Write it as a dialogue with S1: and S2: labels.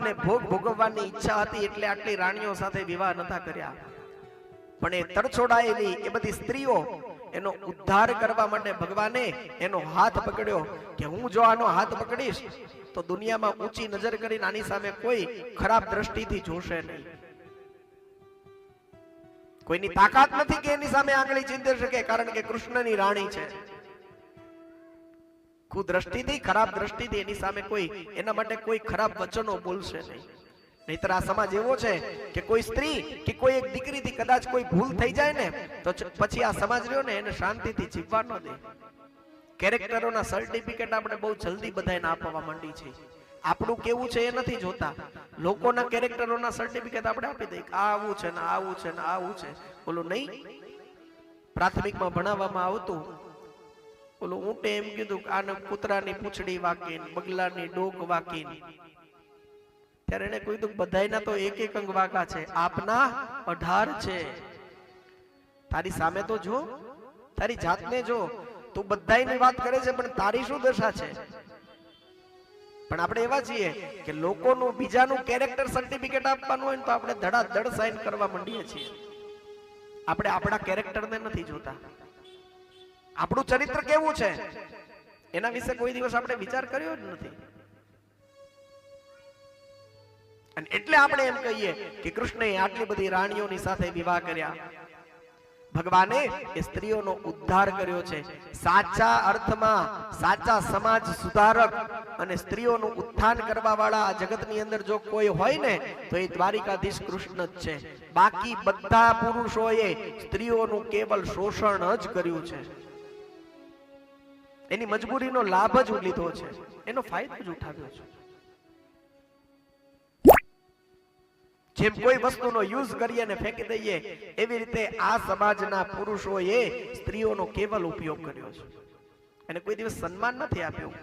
S1: ભગવાનને ભોગ ભોગવવાની ઈચ્છા હતી એટલે આટલી રાણીઓ સાથે વિવાહ નતા કર્યા. પણ એ તરછોડાયેલી એ બધી સ્ત્રીઓ એનો ઉદ્ધાર કરવા માટે ભગવાને એનો હાથ પકડ્યો કે હું જો આનો હાથ પકડીશ તો દુનિયામાં ઊંચી નજર કરીને આની સામે કોઈ ખરાબ દ્રષ્ટિથી જોશે નહીં. કોઈની તાકાત નથી કે એની સામે આંગળી ચીંધી શકે, કારણ કે કૃષ્ણની રાણી છે. કુદ્રષ્ટિથી ખરાબ દ્રષ્ટિથી એની સામે કોઈ એના માટે કોઈ ખરાબ વચનો બોલશે નહીં. નહીતર આ સમાજ એવો છે કે કોઈ સ્ત્રી કે કોઈ એક દીકરીથી કદાચ કોઈ ભૂલ થઈ જાય ને તો પછી આ સમાજ રહ્યો ને એને શાંતિથી જીવવા ન દે. કેરેક્ટરોના સર્ટિફિકેટ આપણે બહુ જલ્દી બધાને આપવા માંડી છે. આપણું કેવું છે એ નથી જોતા, લોકોના કેરેક્ટરોના સર્ટિફિકેટ આપણે આપી દઈએ કે આવું છે ને આવું છે ને આવું છે. બોલું નહીં, પ્રાથમિકમાં ભણાવવામાં આવતું, બોલું ઊંટે એમ કીધું કે આને કૂતરાની પૂંછડી વાકીન, બગલાની ડોક વાકીન, ત્યારે એને કહ્યું બધાયના તો એક એક અંગ વાંકા છે, આપના 18 છે. તારી સામે તો જો, તારી જાતને જો, તું બધાયની વાત કરે છે પણ તારી શું દશા છે? પણ આપણે એવા છીએ કે લોકોનું બીજાનું કેરેક્ટર સર્ટિફિકેટ આપવાનું હોય ને તો આપણે ધડાધડ સાઈન કરવા માંડીએ છીએ. આપણે આપણા કેરેક્ટરને નથી જોતા. આપણું ચરિત્ર કેવું છે એના વિશે કોઈ દિવસ આપણે વિચાર કર્યો જ નથી. અને એટલે આપણે એમ કહીએ કે કૃષ્ણએ આટલી બધી રાણીઓની સાથે વિવાહ કર્યા. ભગવાને એ સ્ત્રીઓનો ઉદ્ધાર કર્યો છે. સાચા અર્થમાં સાચા સમાજ સુધારક અને સ્ત્રીઓનું ઉત્થાન કરવા વાળા આ જગતની અંદર જો કોઈ હોય ને તો એ દ્વારિકાધીશ કૃષ્ણ જ છે. બાકી બધા પુરુષોએ સ્ત્રીઓનું કેવલ શોષણ જ કર્યું છે. એની મજબૂરીનો લાભ જ લીધો છે, એનો ફાયદો જ ઉઠાવ્યો છે. જેમ કોઈ વસ્તુનો યુઝ કરીએ અને ફેંકી દઈએ એવી રીતે આ સમાજના પુરુષોએ સ્ત્રીઓનો કેવલ ઉપયોગ કર્યો છે. એને કોઈ દિવસ સન્માન નથી આપ્યું.